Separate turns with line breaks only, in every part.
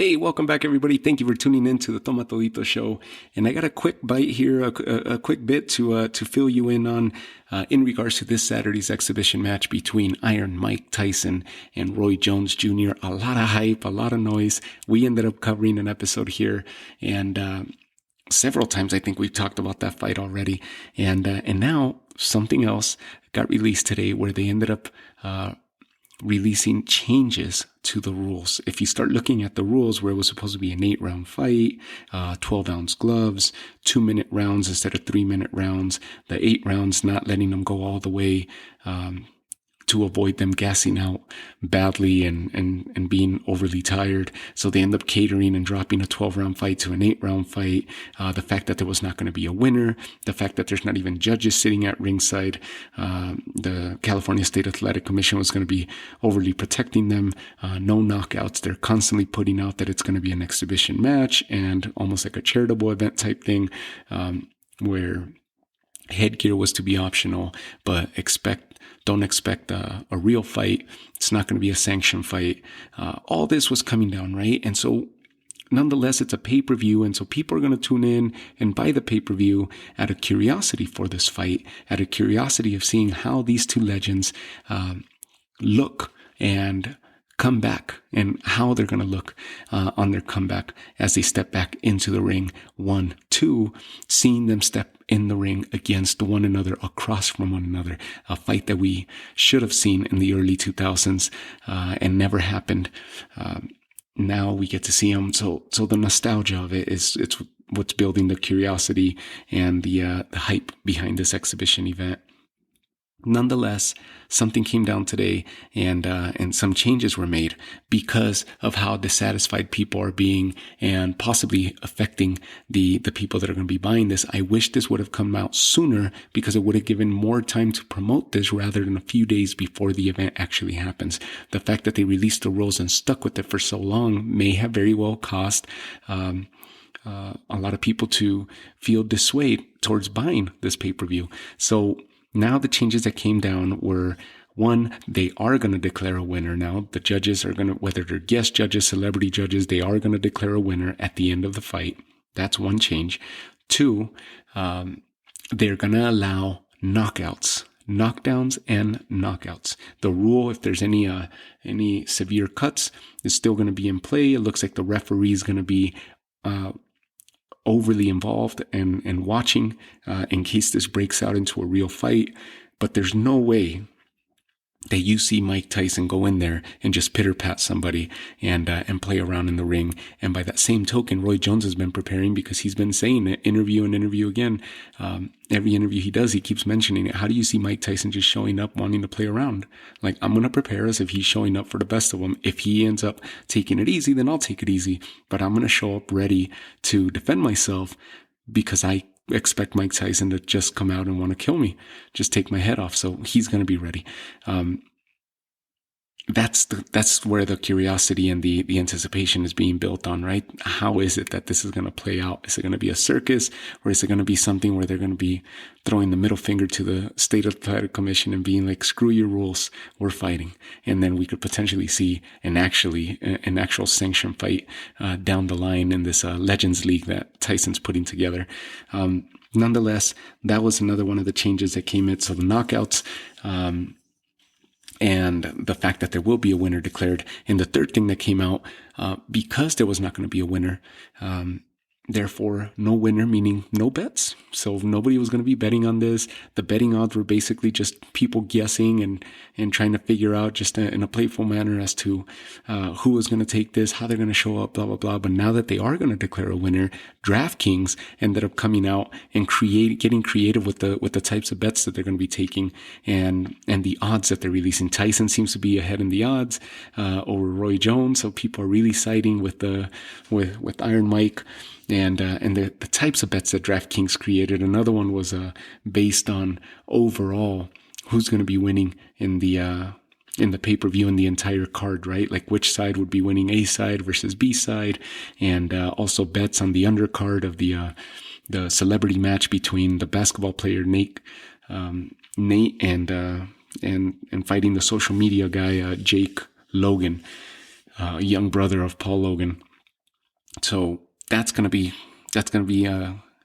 Hey, welcome back, everybody. Thank you for tuning in to the Tomatolito Show. And I got a quick bite here, a quick bit to fill you in on in regards to this Saturday's exhibition match between Iron Mike Tyson and Roy Jones Jr. A lot of hype, a lot of noise. We ended up covering an episode here, and several times I think we've talked about that fight already. And now something else got released today where they ended up releasing changes to the rules. If you start looking at the rules where it was supposed to be an 8-round fight, 12-ounce gloves, 2-minute rounds instead of 3-minute rounds, the 8 rounds not letting them go all the way to avoid them gassing out badly and being overly tired. So they end up catering and dropping a 12-round fight to an 8-round fight. The fact that there was not going to be a winner, the fact that there's not even judges sitting at ringside. The California State Athletic Commission was going to be overly protecting them. No knockouts. They're constantly putting out that it's going to be an exhibition match and almost like a charitable event type thing, where headgear was to be optional, but don't expect a real fight. It's not going to be a sanctioned fight. All this was coming down, right? And so nonetheless, it's a pay-per-view, and so people are going to tune in and buy the pay-per-view out of curiosity for this fight, out of curiosity of seeing how these two legends look and come back, and how they're going to look on their comeback as they step back into the ring. 1, 2, seeing them step in the ring against one another, across from one another, a fight that we should have seen in the early 2000s and never happened. Now we get to see them. So the nostalgia of it's what's building the curiosity and the hype behind this exhibition event. Nonetheless, something came down today, and some changes were made because of how dissatisfied people are being, and possibly affecting the people that are going to be buying this. I wish this would have come out sooner, because it would have given more time to promote this rather than a few days before the event actually happens. The fact that they released the rules and stuck with it for so long may have very well caused a lot of people to feel dissuaded towards buying this pay-per-view. So now the changes that came down were, 1, they are going to declare a winner now. The judges are going to, whether they're guest judges, celebrity judges, they are going to declare a winner at the end of the fight. That's one change. 2, they're going to allow knockouts, knockdowns and knockouts. The rule, if there's any severe cuts, is still going to be in play. It looks like the referee is going to be overly involved and watching in case this breaks out into a real fight. But there's no way that you see Mike Tyson go in there and just pitter-pat somebody and play around in the ring. And by that same token, Roy Jones has been preparing, because he's been saying it interview and interview again. Every interview he does, he keeps mentioning it. How do you see Mike Tyson just showing up wanting to play around? Like, I'm going to prepare as if he's showing up for the best of them. If he ends up taking it easy, then I'll take it easy. But I'm going to show up ready to defend myself, because I expect Mike Tyson to just come out and want to kill me, just take my head off. So he's going to be ready. That's where the curiosity and the anticipation is being built on, right? How is it that this is going to play out? Is it going to be a circus, or is it going to be something where they're going to be throwing the middle finger to the State Athletic Commission and being like, screw your rules, we're fighting? And then we could potentially see an actual sanctioned fight down the line in this Legends League that Tyson's putting together. Nonetheless, that was another one of the changes that came in. So the knockouts, and the fact that there will be a winner declared. And the third thing that came out, because there was not going to be a winner, therefore no winner, meaning no bets. So nobody was going to be betting on this. The betting odds were basically just people guessing and trying to figure out just in a playful manner as to who was going to take this, how they're going to show up, blah, blah, blah. But now that they are going to declare a winner, DraftKings ended up coming out and getting creative with the types of bets that they're going to be taking and the odds that they're releasing. Tyson seems to be ahead in the odds over Roy Jones. So people are really siding with Iron Mike. And the types of bets that DraftKings created. Another one was based on overall who's going to be winning in the pay-per-view in the entire card, right? Like which side would be winning, A side versus B side, and also bets on the undercard of the celebrity match between the basketball player Nate and fighting the social media guy Jake Logan, young brother of Paul Logan. So that's going to be,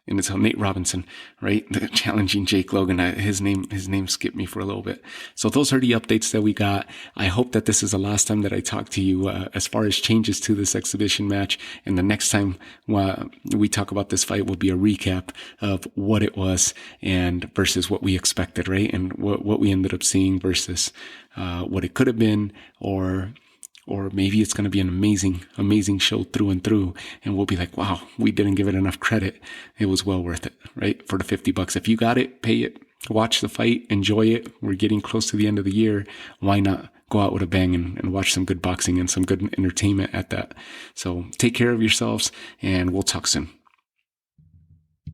and it's Nate Robinson, right? Challenging Jake Logan. His name skipped me for a little bit. So those are the updates that we got. I hope that this is the last time that I talk to you as far as changes to this exhibition match. And the next time we talk about this fight will be a recap of what it was and versus what we expected, right? And what we ended up seeing versus what it could have been, or maybe it's going to be an amazing show through and through. And we'll be like, wow, we didn't give it enough credit. It was well worth it, right? For the $50. If you got it, pay it, watch the fight, enjoy it. We're getting close to the end of the year. Why not go out with a bang and watch some good boxing and some good entertainment at that? So take care of yourselves, and we'll talk soon.